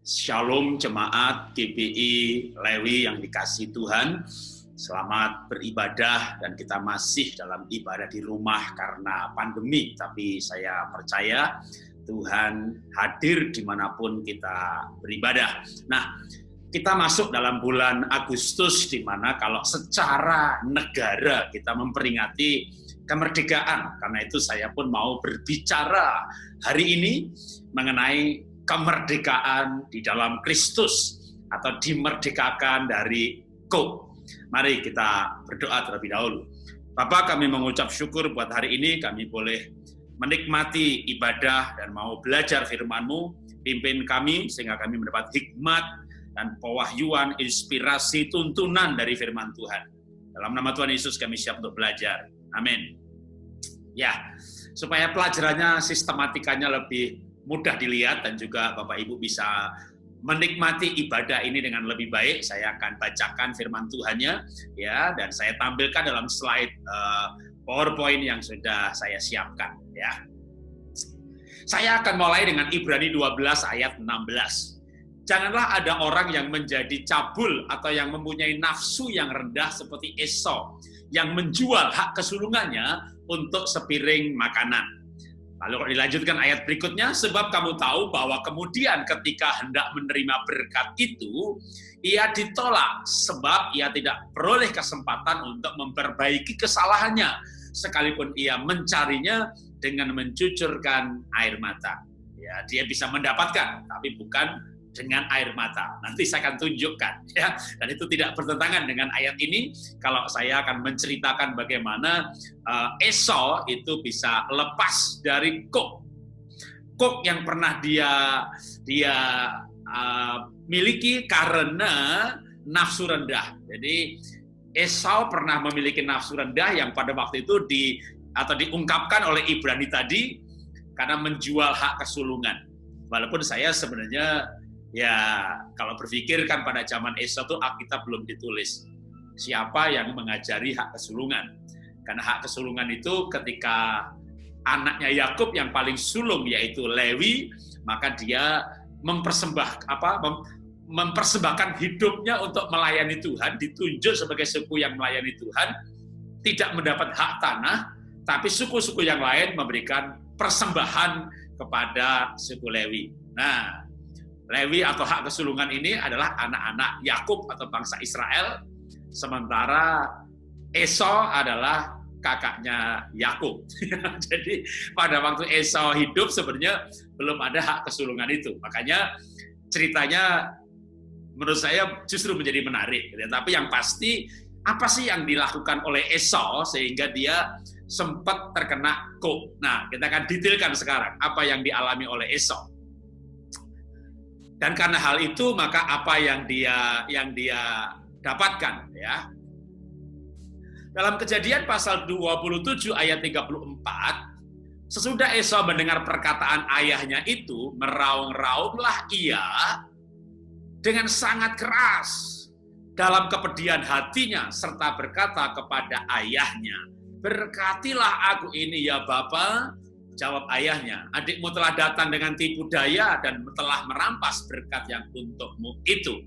Shalom jemaat GBI Lewi yang dikasihi Tuhan. Selamat beribadah dan kita masih dalam ibadah di rumah karena pandemi. Tapi saya percaya Tuhan hadir dimanapun kita beribadah. Nah, kita masuk dalam bulan Agustus di mana kalau secara negara kita memperingati kemerdekaan. Karena itu saya pun mau berbicara hari ini mengenai kemerdekaan di dalam Kristus atau dimerdekakan dari kok. Mari kita berdoa terlebih dahulu. Bapa, kami mengucap syukur buat hari ini kami boleh menikmati ibadah dan mau belajar firman-Mu. Pimpin kami sehingga kami mendapat hikmat dan pewahyuan, inspirasi, tuntunan dari firman Tuhan. Dalam nama Tuhan Yesus kami siap untuk belajar. Amin. Ya, supaya pelajarannya sistematikanya lebih mudah dilihat dan juga Bapak Ibu bisa menikmati ibadah ini dengan lebih baik, saya akan bacakan firman Tuhannya ya, dan saya tampilkan dalam slide PowerPoint yang sudah saya siapkan ya. Saya akan mulai dengan Ibrani 12 ayat 16. Janganlah ada orang yang menjadi cabul atau yang mempunyai nafsu yang rendah seperti Esau yang menjual hak kesulungannya untuk sepiring makanan. Lalu kalau dilanjutkan ayat berikutnya, sebab kamu tahu bahwa kemudian ketika hendak menerima berkat itu, ia ditolak sebab ia tidak peroleh kesempatan untuk memperbaiki kesalahannya, sekalipun ia mencarinya dengan mencucurkan air mata. Ya, dia bisa mendapatkan, tapi bukan dengan air mata. Nanti saya akan tunjukkan ya, dan itu tidak bertentangan dengan ayat ini kalau saya akan menceritakan bagaimana Esau itu bisa lepas dari kok yang pernah dia miliki karena nafsu rendah. Jadi Esau pernah memiliki nafsu rendah yang pada waktu itu diungkapkan oleh Ibrani tadi karena menjual hak kesulungan. Walaupun saya sebenarnya ya, kalau berpikir kan pada zaman Esau itu Alkitab belum ditulis. Siapa yang mengajari hak kesulungan? Karena hak kesulungan itu ketika anaknya Yakub yang paling sulung yaitu Lewi, maka dia mempersembahkan hidupnya untuk melayani Tuhan, ditunjuk sebagai suku yang melayani Tuhan, tidak mendapat hak tanah, tapi suku-suku yang lain memberikan persembahan kepada suku Lewi. Nah, Lewi atau hak kesulungan ini adalah anak-anak Yakub atau bangsa Israel, sementara Esau adalah kakaknya Yakub. Jadi pada waktu Esau hidup sebenarnya belum ada hak kesulungan itu. Makanya ceritanya menurut saya justru menjadi menarik. Tapi yang pasti, apa sih yang dilakukan oleh Esau sehingga dia sempat terkena kok. Nah, kita akan detailkan sekarang apa yang dialami oleh Esau. Dan karena hal itu maka apa yang dia dapatkan ya. Dalam Kejadian pasal 27 ayat 34, sesudah Esau mendengar perkataan ayahnya itu, meraung-raunglah ia dengan sangat keras dalam kepedihan hatinya serta berkata kepada ayahnya, "Berkatilah aku ini ya Bapa." Jawab ayahnya, "Adikmu telah datang dengan tipu daya dan telah merampas berkat yang untukmu itu."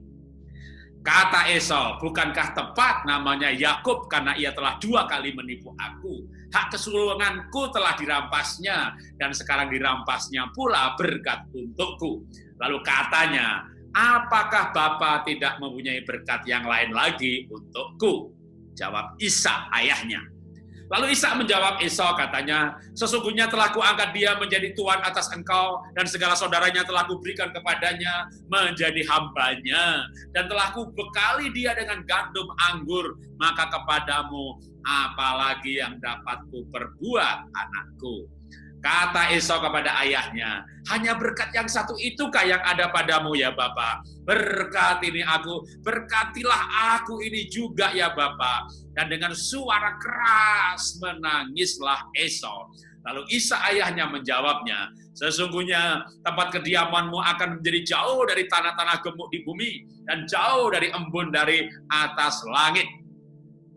Kata Esau, "Bukankah tepat namanya Yakub karena ia telah 2 kali menipu aku? Hak kesulunganku telah dirampasnya dan sekarang dirampasnya pula berkat untukku." Lalu katanya, "Apakah Bapa tidak mempunyai berkat yang lain lagi untukku?" Jawab Ishak ayahnya. Lalu Ishak menjawab Esau, katanya, "Sesungguhnya telah kuangkat dia menjadi tuan atas engkau, dan segala saudaranya telah kuberikan kepadanya menjadi hambanya, dan telah kubekali dia dengan gandum anggur, maka kepadamu apalagi yang dapat kuperbuat anakku." Kata Esau kepada ayahnya, "Hanya berkat yang satu itukah yang ada padamu ya Bapa? Berkati aku, berkatilah aku ini juga ya Bapa." Dan dengan suara keras menangislah Esau. Lalu Ishak ayahnya menjawabnya, "Sesungguhnya tempat kediamanmu akan menjadi jauh dari tanah-tanah gemuk di bumi, dan jauh dari embun dari atas langit.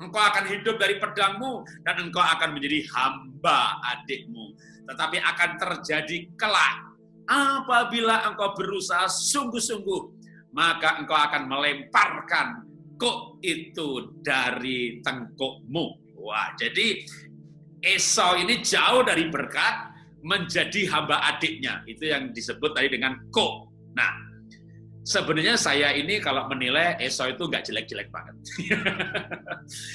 Engkau akan hidup dari pedangmu, dan engkau akan menjadi hamba adikmu. Tetapi akan terjadi kelak, apabila engkau berusaha sungguh-sungguh, maka engkau akan melemparkan kuk itu dari tengkukmu. Wah, jadi Esau ini jauh dari berkat, menjadi hamba adiknya. Itu yang disebut tadi dengan kuk. Nah, sebenarnya saya ini kalau menilai Esau itu nggak jelek-jelek banget.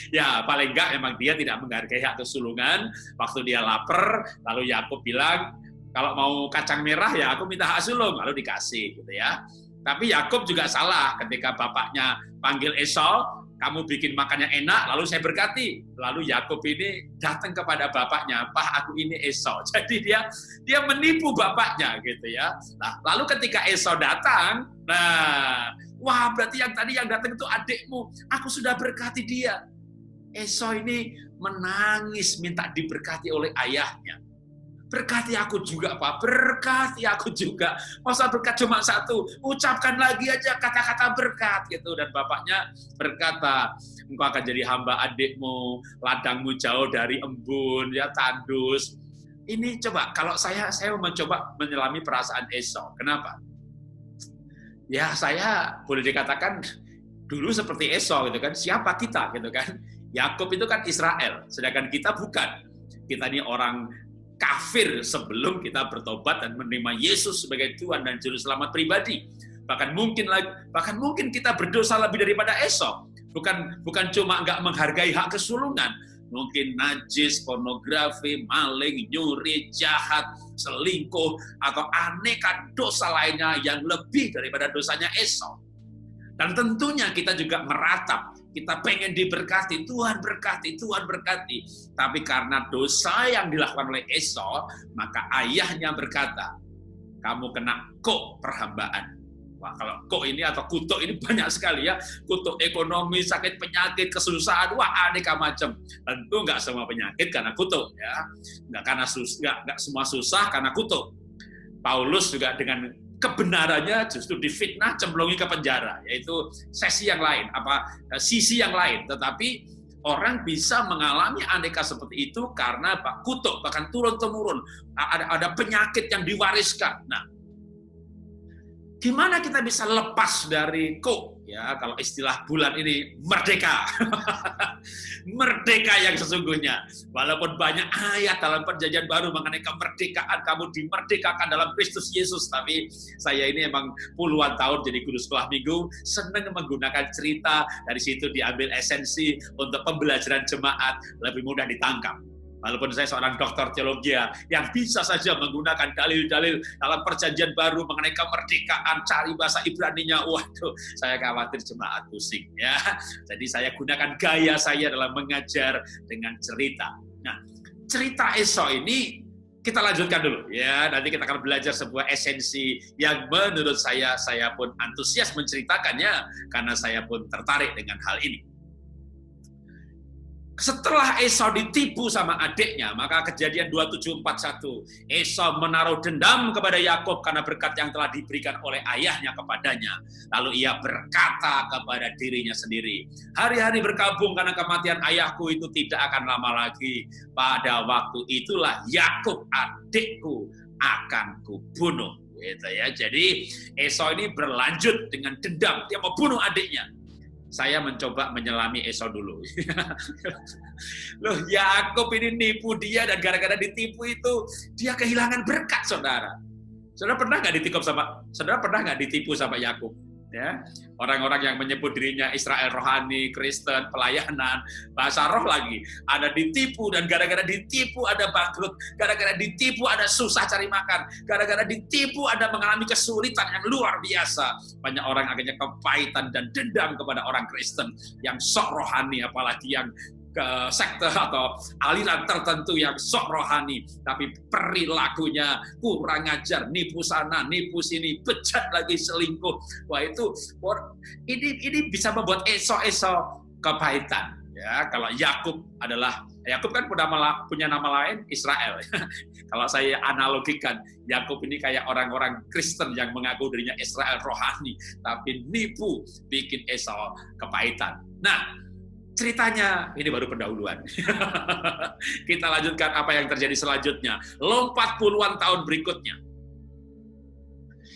Ya, paling nggak memang dia tidak menghargai hak kesulungan. Waktu dia lapar, lalu Yakub bilang, kalau mau kacang merah ya aku minta hak sulung, lalu dikasih gitu ya. Tapi Yakub juga salah ketika bapaknya panggil Esau, kamu bikin makannya enak, lalu saya berkati. Lalu Yakub ini datang kepada bapaknya, "Pak, aku ini Esau." Jadi dia menipu bapaknya gitu ya. Nah, lalu ketika Esau datang, nah, wah berarti yang tadi yang datang itu adikmu, aku sudah berkati dia. Esau ini menangis minta diberkati oleh ayahnya. Berkati aku juga, Pak. Berkati aku juga. Masa berkat cuma satu? Ucapkan lagi aja kata-kata berkat gitu. Dan bapaknya berkata, engkau akan jadi hamba adikmu, ladangmu jauh dari embun, ya tandus. Ini coba, kalau saya mencoba menyelami perasaan Esau. Kenapa? Ya saya boleh dikatakan dulu seperti Esau gitu kan. Siapa kita gitu kan? Yakub itu kan Israel, sedangkan kita bukan. Kita ini orang kafir sebelum kita bertobat dan menerima Yesus sebagai Tuhan dan Juru Selamat pribadi. Bahkan mungkin kita berdosa lebih daripada Esau. Bukan cuma nggak menghargai hak kesulungan, mungkin najis, pornografi, maling, nyuri, jahat, selingkuh, atau aneka dosa lainnya yang lebih daripada dosanya Esau. Dan tentunya kita juga meratap, kita pengen diberkati, Tuhan berkati, Tuhan berkati. Tapi karena dosa yang dilakukan oleh Esau, maka ayahnya berkata, kamu kena kuk perhambaan. Wah, kalau kuk ini atau kutuk ini banyak sekali ya. Kutuk ekonomi, sakit penyakit, kesusahan, wah aneka macam. Tentu nggak semua penyakit karena kutuk ya. Nggak semua susah karena kutuk. Paulus juga dengan kebenarannya justru difitnah, cemplungi ke penjara, yaitu sisi yang lain. Tetapi orang bisa mengalami aneka seperti itu karena kutuk, bahkan turun-temurun. Ada penyakit yang diwariskan. Nah, gimana kita bisa lepas dari kuk? Ya, kalau istilah bulan ini, merdeka. Merdeka yang sesungguhnya. Walaupun banyak ayat dalam Perjanjian Baru mengenai kemerdekaan, kamu dimerdekakan dalam Kristus Yesus. Tapi saya ini emang puluhan tahun jadi guru sekolah minggu, senang menggunakan cerita, dari situ diambil esensi untuk pembelajaran jemaat, lebih mudah ditangkap. Walaupun saya seorang doktor teologi yang bisa saja menggunakan dalil-dalil dalam Perjanjian Baru mengenai kemerdekaan, cari bahasa Ibraninya, waduh, saya khawatir jemaat pusing ya. Jadi saya gunakan gaya saya dalam mengajar dengan cerita. Nah, cerita Esau ini kita lanjutkan dulu ya. Nanti kita akan belajar sebuah esensi yang menurut saya pun antusias menceritakannya karena saya pun tertarik dengan hal ini. Setelah Esau ditipu sama adiknya, maka Kejadian 27:41, Esau menaruh dendam kepada Yakub karena berkat yang telah diberikan oleh ayahnya kepadanya. Lalu ia berkata kepada dirinya sendiri, hari-hari berkabung karena kematian ayahku itu tidak akan lama lagi. Pada waktu itulah Yakub adikku akan kubunuh. Gitu ya. Jadi Esau ini berlanjut dengan dendam, dia mau bunuh adiknya. Saya mencoba menyelami Esau dulu. Loh, Yakub ini nipu dia dan gara-gara ditipu itu dia kehilangan berkat, saudara. Saudara pernah nggak ditipu sama Yakub? Ya, orang-orang yang menyebut dirinya Israel rohani, Kristen, pelayanan, bahasa roh lagi, ada ditipu dan gara-gara ditipu ada bangkrut, gara-gara ditipu ada susah cari makan, gara-gara ditipu ada mengalami kesulitan yang luar biasa. Banyak orang akhirnya kepahitan dan dendam kepada orang Kristen yang sok rohani, apalagi yang ke sekte atau aliran tertentu yang sok rohani, tapi perilakunya kurang ajar, nipu sana, nipu sini, bejat lagi, selingkuh. Wah itu, ini bisa membuat Esau kepahitan. Ya, kalau Yakub kan punya nama lain Israel. Kalau saya analogikan, Yakub ini kayak orang-orang Kristen yang mengaku dirinya Israel rohani, tapi nipu, bikin Esau kepahitan. Nah, ceritanya ini baru pendahuluan. Kita lanjutkan apa yang terjadi selanjutnya. Lompat puluhan tahun berikutnya.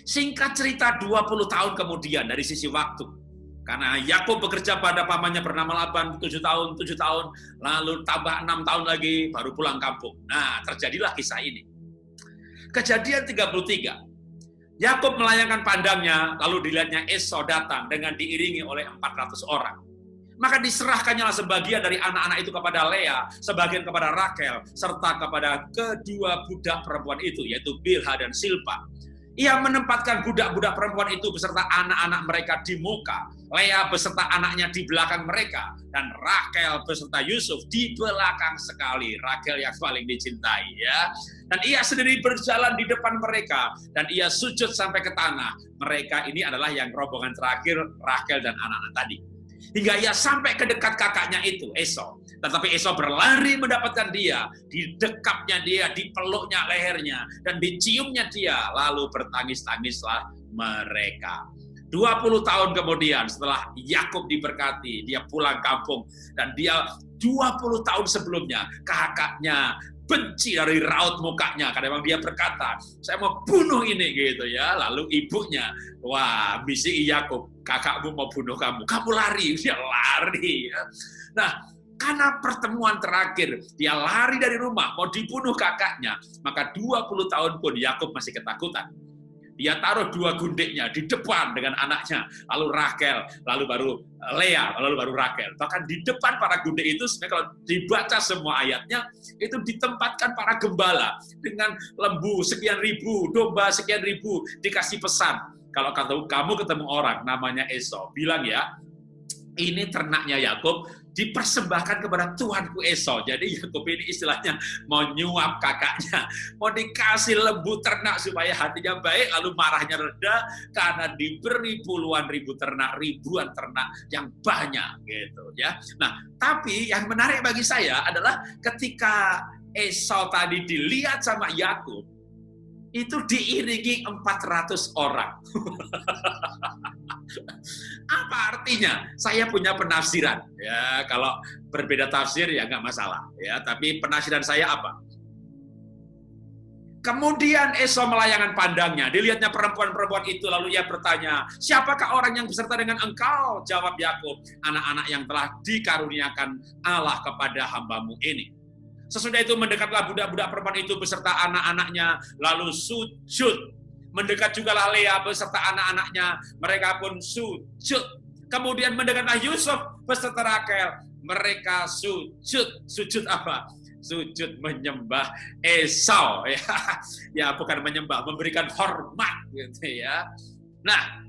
Singkat cerita 20 tahun kemudian dari sisi waktu. Karena Yakub bekerja pada pamannya bernama Laban 7 tahun, lalu tambah 6 tahun lagi baru pulang kampung. Nah, terjadilah kisah ini. Kejadian 33. Yakub melayangkan pandangnya, lalu dilihatnya Esau datang dengan diiringi oleh 400 orang. Maka diserahkannya sebagian dari anak-anak itu kepada Lea, sebagian kepada Rakel, serta kepada kedua budak perempuan itu, yaitu Bilha dan Silpa. Ia menempatkan budak-budak perempuan itu beserta anak-anak mereka di muka, Lea beserta anaknya di belakang mereka, dan Rakel beserta Yusuf di belakang sekali. Rakel yang paling dicintai, ya. Dan ia sendiri berjalan di depan mereka, dan ia sujud sampai ke tanah. Mereka ini adalah yang rombongan terakhir, Rakel dan anak-anak tadi. Hingga ia sampai ke dekat kakaknya itu, Esau. Tetapi Esau berlari mendapatkan dia, didekapnya dia, dipeluknya lehernya, dan diciumnya dia, lalu bertangis-tangislah mereka. 20 tahun kemudian setelah Yakub diberkati, dia pulang kampung, dan dia 20 tahun sebelumnya kakaknya benci dari raut mukanya karena memang dia berkata, saya mau bunuh ini gitu ya. Lalu ibunya, wah, misi Yakub, kakakmu mau bunuh kamu, kamu lari, dia lari. Ya. Nah, karena pertemuan terakhir, dia lari dari rumah, mau dibunuh kakaknya, maka 20 tahun pun Yakub masih ketakutan. Dia taruh 2 gundiknya di depan dengan anaknya, lalu Rakel, lalu baru Lea, lalu baru Rakel. Bahkan di depan para gundik itu, sebenarnya kalau dibaca semua ayatnya, itu ditempatkan para gembala dengan lembu sekian ribu, domba sekian ribu, dikasih pesan. Kalau kamu ketemu orang namanya Esau, bilang ya, ini ternaknya Yakub dipersembahkan kepada Tuanku Esau. Jadi Yakub ini istilahnya mau nyuap kakaknya, mau dikasih lembu ternak supaya hatinya baik, lalu marahnya reda karena diberi puluhan ribu ternak, ribuan ternak yang banyak gitu ya. Nah, tapi yang menarik bagi saya adalah ketika Esau tadi dilihat sama Yakub, itu diiringi 400 orang. Apa artinya? Saya punya penafsiran. Ya, kalau berbeda tafsir ya nggak masalah. Ya, tapi penafsiran saya apa? Kemudian Esau melayangkan pandangnya, dilihatnya perempuan-perempuan itu, lalu ia bertanya, siapakah orang yang beserta dengan engkau? Jawab Yakub, anak-anak yang telah dikaruniakan Allah kepada hambamu ini. Sesudah itu mendekatlah budak-budak perempuan itu beserta anak-anaknya, lalu sujud. Mendekat jugalah Lea beserta anak-anaknya, mereka pun sujud. Kemudian mendekatlah Yusuf beserta Rakel, mereka sujud. Sujud apa? Sujud menyembah Esau, ya, ya bukan menyembah, memberikan hormat, gitu ya. Nah,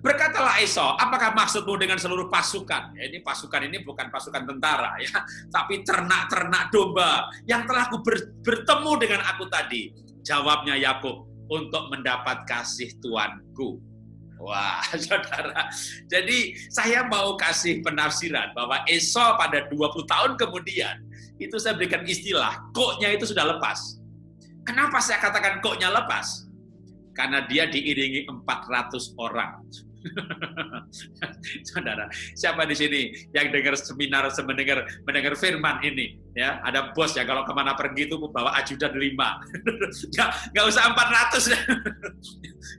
berkatalah Esau, apakah maksudmu dengan seluruh pasukan? Ya, ini pasukan ini bukan pasukan tentara, ya, tapi ternak-ternak domba yang telah bertemu dengan aku tadi. Jawabnya Yakub, untuk mendapat kasih Tuanku. Wah, saudara. Jadi saya mau kasih penafsiran bahwa Esau pada 20 tahun kemudian, itu saya berikan istilah, koknya itu sudah lepas. Kenapa saya katakan koknya lepas? Karena dia diiringi 400 orang. Saudara, siapa di sini yang dengar seminar, mendengar firman ini? Ya, ada bos ya kalau kemana pergi itu bawa ajudan 5. Nggak usah 400.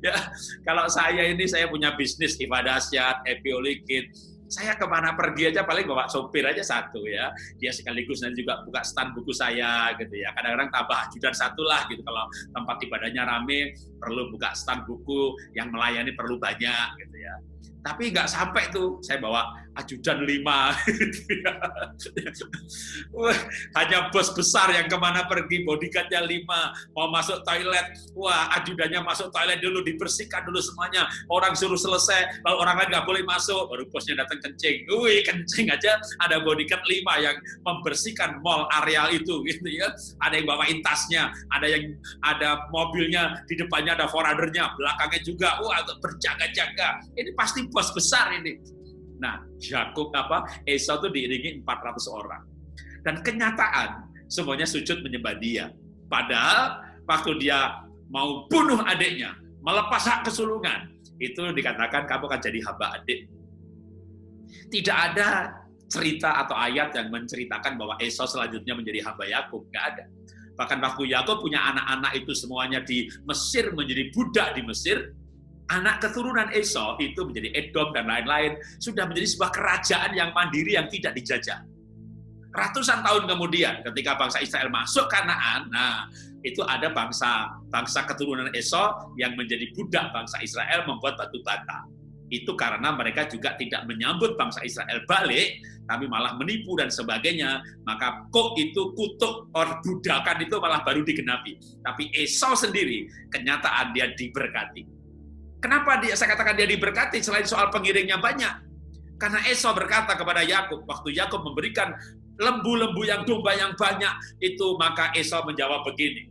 Ya, kalau saya punya bisnis Ibadah Syat, Epiolikin. Saya kemana pergi aja paling bawa sopir aja 1 ya. Dia sekaligus nanti juga buka stand buku saya gitu ya. Kadang-kadang tambah ajudan 1 lah gitu. Kalau tempat ibadahnya rame perlu buka stand buku, yang melayani perlu banyak gitu ya. Tapi nggak sampai tuh, saya bawa ajudan 5. Gitu ya. Hanya bos besar yang kemana pergi, bodyguardnya 5, mau masuk toilet, wah ajudannya masuk toilet dulu, dibersihkan dulu semuanya, orang suruh selesai, lalu orang lain nggak boleh masuk, baru bosnya datang kencing. Wih, kencing aja ada bodyguard 5 yang membersihkan mall areal itu, gitu ya. Ada yang bawain tasnya, ada mobilnya, di depannya ada forerunnernya, belakangnya juga, wah berjaga-jaga. Ini pasti bos besar ini. Nah, Esau itu diiringi 400 orang. Dan kenyataan, semuanya sujud menyembah dia. Padahal, waktu dia mau bunuh adiknya, melepas hak kesulungan, itu dikatakan kamu akan jadi hamba adik. Tidak ada cerita atau ayat yang menceritakan bahwa Esau selanjutnya menjadi hamba Yakub. Nggak ada. Bahkan waktu Yakub punya anak-anak itu semuanya di Mesir, menjadi budak di Mesir, anak keturunan Esau itu menjadi Edom dan lain-lain, sudah menjadi sebuah kerajaan yang mandiri yang tidak dijajah. Ratusan tahun kemudian, ketika bangsa Israel masuk Kanaan, nah itu ada bangsa keturunan Esau yang menjadi budak bangsa Israel membuat batu bata. Itu karena mereka juga tidak menyambut bangsa Israel balik, tapi malah menipu dan sebagainya. Maka itu kutuk budakan itu malah baru digenapi. Tapi Esau sendiri, kenyataan dia diberkati. Kenapa saya katakan dia diberkati selain soal pengiringnya banyak? Karena Esau berkata kepada Yakub, waktu Yakub memberikan lembu-lembu yang domba yang banyak itu, maka Esau menjawab begini,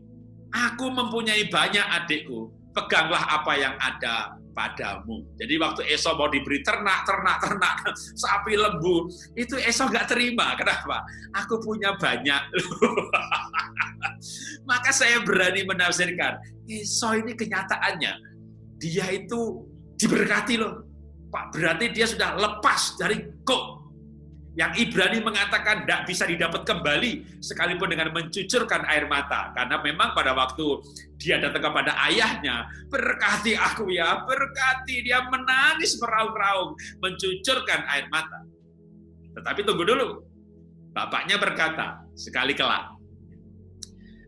aku mempunyai banyak adikku, peganglah apa yang ada padamu. Jadi waktu Esau mau diberi ternak, sapi, lembu, itu Esau nggak terima. Kenapa? Aku punya banyak. Maka saya berani menafsirkan, Esau ini kenyataannya, dia itu diberkati loh. Pak, berarti dia sudah lepas dari kok. Yang Ibrani mengatakan tidak bisa didapat kembali sekalipun dengan mencucurkan air mata. Karena memang pada waktu dia datang kepada ayahnya, berkati aku ya, berkati. Dia menangis meraung-raung, mencucurkan air mata. Tetapi tunggu dulu. Bapaknya berkata, sekali kelak,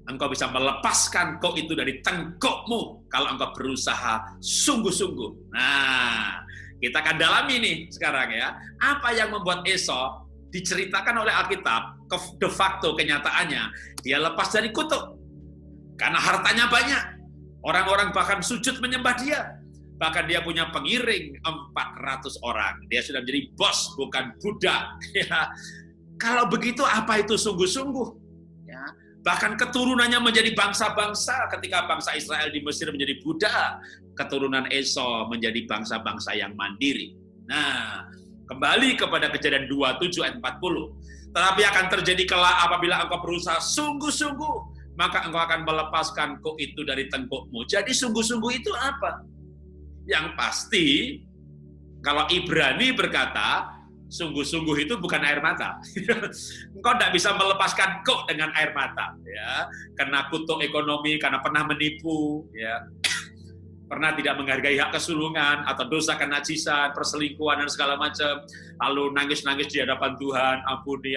engkau bisa melepaskan kok itu dari tengkukmu kalau engkau berusaha sungguh-sungguh. Nah, kita akan dalami nih sekarang ya. Apa yang membuat Esau diceritakan oleh Alkitab, de facto kenyataannya, dia lepas dari kutuk. Karena hartanya banyak. Orang-orang bahkan sujud menyembah dia. Bahkan dia punya pengiring 400 orang. Dia sudah menjadi bos, bukan budak. Ya. Kalau begitu apa itu sungguh-sungguh? Ya. Bahkan keturunannya menjadi bangsa-bangsa ketika bangsa Israel di Mesir menjadi budak. Keturunan Esau menjadi bangsa-bangsa yang mandiri. Nah, kembali kepada Kejadian 27 ayat 40. Tetapi akan terjadi kelak apabila engkau berusaha sungguh-sungguh, maka engkau akan melepaskan kok itu dari tengkukmu. Jadi sungguh-sungguh itu apa? Yang pasti, kalau Ibrani berkata, sungguh-sungguh itu bukan air mata. Engkau tidak bisa melepaskan kok dengan air mata. Ya, karena kutuk ekonomi, karena pernah menipu, ya. Pernah tidak menghargai hak kesulungan, atau dosa kenajisan, perselingkuhan, dan segala macam, lalu nangis-nangis di hadapan Tuhan, ampuni,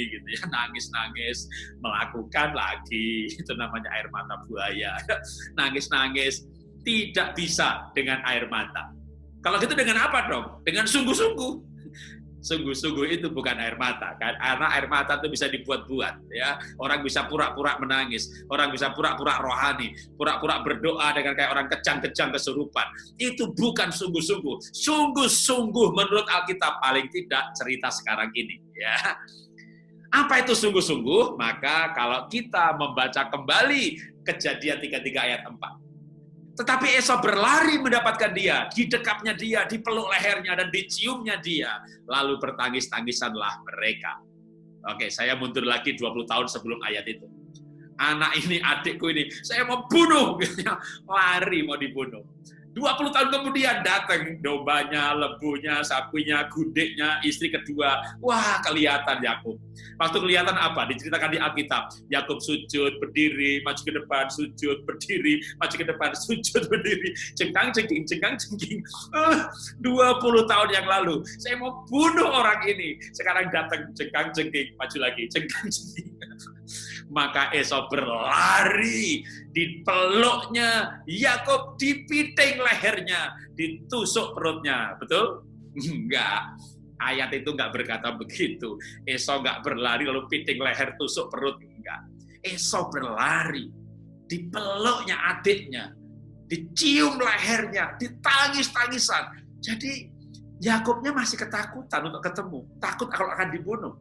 gitu ya, nangis-nangis, melakukan lagi, itu namanya air mata buaya, nangis-nangis, tidak bisa dengan air mata. Kalau gitu dengan apa dong? Dengan sungguh-sungguh. Sungguh-sungguh itu bukan air mata, kan? Karena air mata itu bisa dibuat-buat, ya. Orang bisa pura-pura menangis, orang bisa pura-pura rohani, pura-pura berdoa dengan kayak orang kejang-kejang kesurupan. Itu bukan sungguh-sungguh. Sungguh-sungguh menurut Alkitab paling tidak cerita sekarang ini, ya. Apa itu sungguh-sungguh? Maka kalau kita membaca kembali Kejadian 33 ayat 4. Tetapi Esau berlari mendapatkan dia, didekapnya dia, dipeluk lehernya, dan diciumnya dia. Lalu bertangis-tangisanlah mereka. Oke, saya mundur lagi 20 tahun sebelum ayat itu. Anak ini, adikku ini, saya mau bunuh. Lari mau dibunuh. 20 tahun kemudian datang dombanya, lembunya, sapinya, gudeknya, istri kedua. Wah, kelihatan Yakub. Waktu kelihatan apa? Diceritakan di Alkitab. Yakub sujud, berdiri, maju ke depan, sujud, berdiri, maju ke depan, sujud, berdiri, cengkang-cengking, cengkang-cengking. 20 tahun yang lalu, saya mau bunuh orang ini. Sekarang datang cengkang-cengking, maju lagi, cengkang-cengking. Maka Esau berlari, dipeluknya Yakub, dipiting lehernya, ditusuk perutnya. Betul? Enggak. Ayat itu enggak berkata begitu. Esau enggak berlari lalu piting leher, tusuk perut. Enggak. Esau berlari, dipeluknya adiknya, dicium lehernya, ditangis-tangisan. Jadi Yakubnya masih ketakutan untuk ketemu, takut kalau akan dibunuh.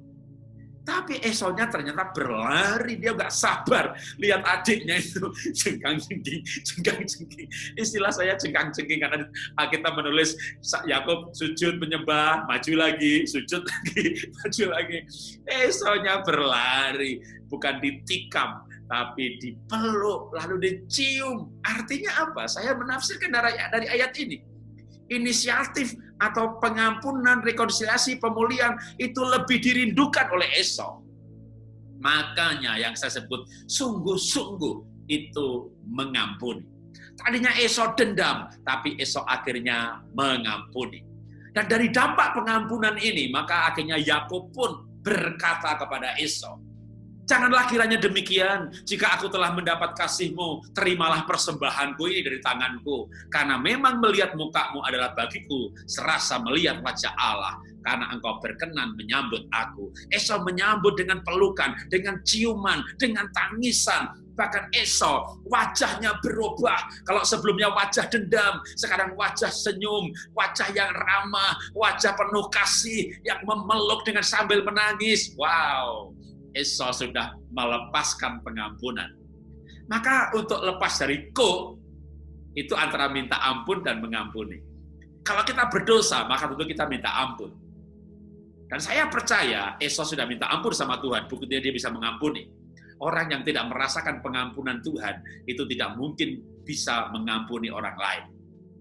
Tapi Esau-nya ternyata berlari, dia nggak sabar lihat adiknya itu cengkang-cengking, cengkang-cengking. Istilah saya cengkang-cengking karena kita menulis Yakub sujud menyembah, maju lagi, sujud lagi, maju lagi. Esau-nya berlari, bukan ditikam, tapi dipeluk, lalu dicium. Artinya apa? Saya menafsirkan dari ayat ini. Inisiatif atau pengampunan, rekonsiliasi, pemulihan itu lebih dirindukan oleh Esau. Makanya yang saya sebut sungguh-sungguh itu mengampuni. Tadinya Esau dendam, tapi Esau akhirnya mengampuni. Dan dari dampak pengampunan ini, maka akhirnya Yakub pun berkata kepada Esau, janganlah kiranya demikian, jika aku telah mendapat kasih-Mu, terimalah persembahanku ini dari tanganku. Karena memang melihat muka-Mu adalah bagiku serasa melihat wajah Allah, karena Engkau berkenan menyambut aku. Esau menyambut dengan pelukan, dengan ciuman, dengan tangisan. Bahkan Esau wajahnya berubah. Kalau sebelumnya wajah dendam, sekarang wajah senyum, wajah yang ramah, wajah penuh kasih, yang memeluk dengan sambil menangis. Wow, Esau sudah melepaskan pengampunan. Maka untuk lepas dari itu antara minta ampun dan mengampuni. Kalau kita berdosa, maka tentu kita minta ampun. Dan saya percaya Esau sudah minta ampun sama Tuhan, buktinya dia bisa mengampuni. Orang yang tidak merasakan pengampunan Tuhan, itu tidak mungkin bisa mengampuni orang lain.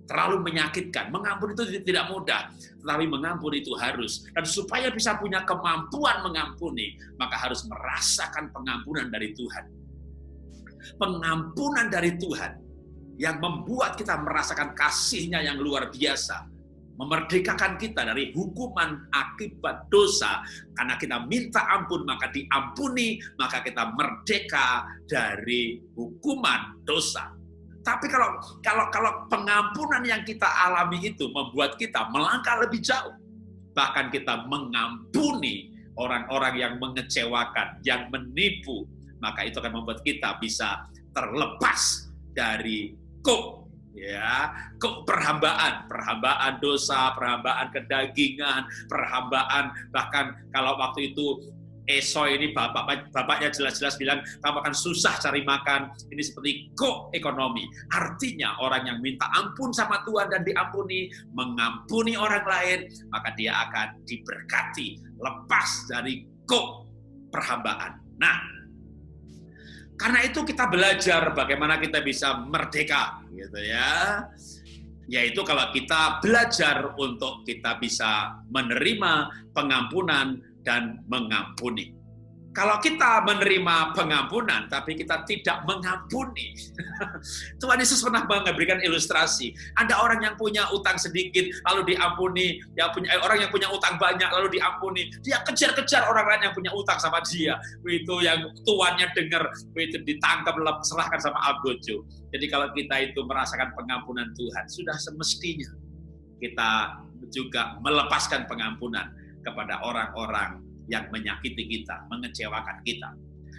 Terlalu menyakitkan. Mengampuni itu tidak mudah, tetapi mengampuni itu harus. Dan supaya bisa punya kemampuan mengampuni, maka harus merasakan pengampunan dari Tuhan. Pengampunan dari Tuhan yang membuat kita merasakan kasih-Nya yang luar biasa. Memerdekakan kita dari hukuman akibat dosa. Karena kita minta ampun, maka diampuni, maka kita merdeka dari hukuman dosa. Tapi kalau pengampunan yang kita alami itu membuat kita melangkah lebih jauh. Bahkan kita mengampuni orang-orang yang mengecewakan, yang menipu, maka itu akan membuat kita bisa terlepas dari perhambaan dosa, perhambaan kedagingan, perhambaan, bahkan kalau waktu itu Esau ini bapaknya jelas-jelas bilang, kamu akan susah cari makan, ini seperti ekonomi. Artinya orang yang minta ampun sama Tuhan dan diampuni, mengampuni orang lain, maka dia akan diberkati, lepas dari perhambaan. Nah, karena itu kita belajar bagaimana kita bisa merdeka, gitu ya. Yaitu kalau kita belajar untuk kita bisa menerima pengampunan dan mengampuni. Kalau kita menerima pengampunan, tapi kita tidak mengampuni. Tuhan Yesus pernah memberikan ilustrasi. Ada orang yang punya utang sedikit, lalu diampuni. Orang yang punya utang banyak, lalu diampuni. Dia kejar-kejar orang lain yang punya utang sama dia. Itu yang tuannya dengar, itu ditangkap, serahkan sama Algojo. Jadi kalau kita itu merasakan pengampunan Tuhan, sudah semestinya kita juga melepaskan pengampunan kepada orang-orang yang menyakiti kita, mengecewakan kita.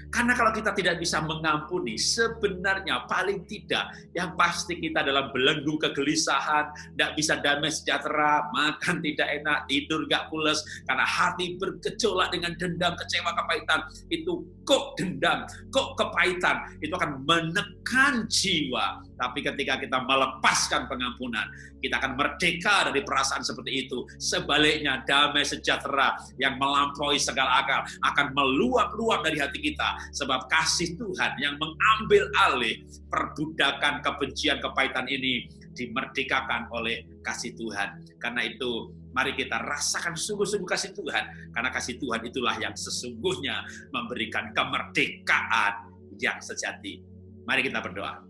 Karena kalau kita tidak bisa mengampuni, sebenarnya paling tidak, yang pasti kita dalam belenggu kegelisahan, tidak bisa damai sejahtera, makan tidak enak, tidur gak pules, karena hati bergejolak dengan dendam, kecewa, kepahitan. Itu dendam, kepahitan, itu akan menekan jiwa. Tapi ketika kita melepaskan pengampunan, kita akan merdeka dari perasaan seperti itu. Sebaliknya, damai sejahtera yang melampaui segala akal akan meluap-luap dari hati kita. Sebab kasih Tuhan yang mengambil alih perbudakan kebencian, kepahitan ini dimerdekakan oleh kasih Tuhan. Karena itu, mari kita rasakan sungguh-sungguh kasih Tuhan. Karena kasih Tuhan itulah yang sesungguhnya memberikan kemerdekaan yang sejati. Mari kita berdoa.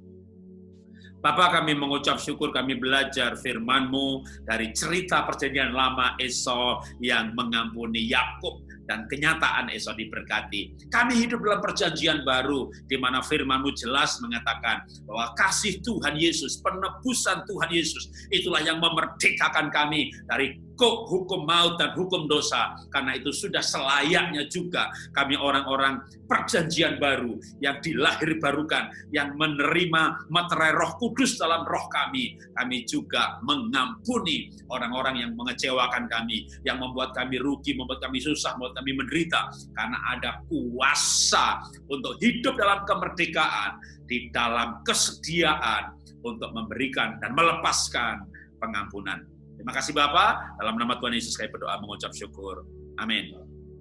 Bapa, kami mengucap syukur, kami belajar firman-Mu dari cerita perjanjian lama Esau yang mengampuni Yakub, dan kenyataan Esau diberkati. Kami hidup dalam perjanjian baru, di mana firman-Mu jelas mengatakan bahwa kasih Tuhan Yesus, penebusan Tuhan Yesus, itulah yang memerdekakan kami dari hukum maut dan hukum dosa. Karena itu sudah selayaknya juga kami orang-orang perjanjian baru yang dilahirbarukan, yang menerima materai Roh Kudus dalam roh kami. Kami juga mengampuni orang-orang yang mengecewakan kami, yang membuat kami rugi, membuat kami susah, membuat kami menderita. Karena ada kuasa untuk hidup dalam kemerdekaan, di dalam kesediaan untuk memberikan dan melepaskan pengampunan. Terima kasih Bapak, dalam nama Tuhan Yesus kami berdoa mengucap syukur. Amin.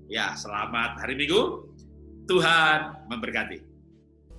Ya, selamat hari Minggu. Tuhan memberkati.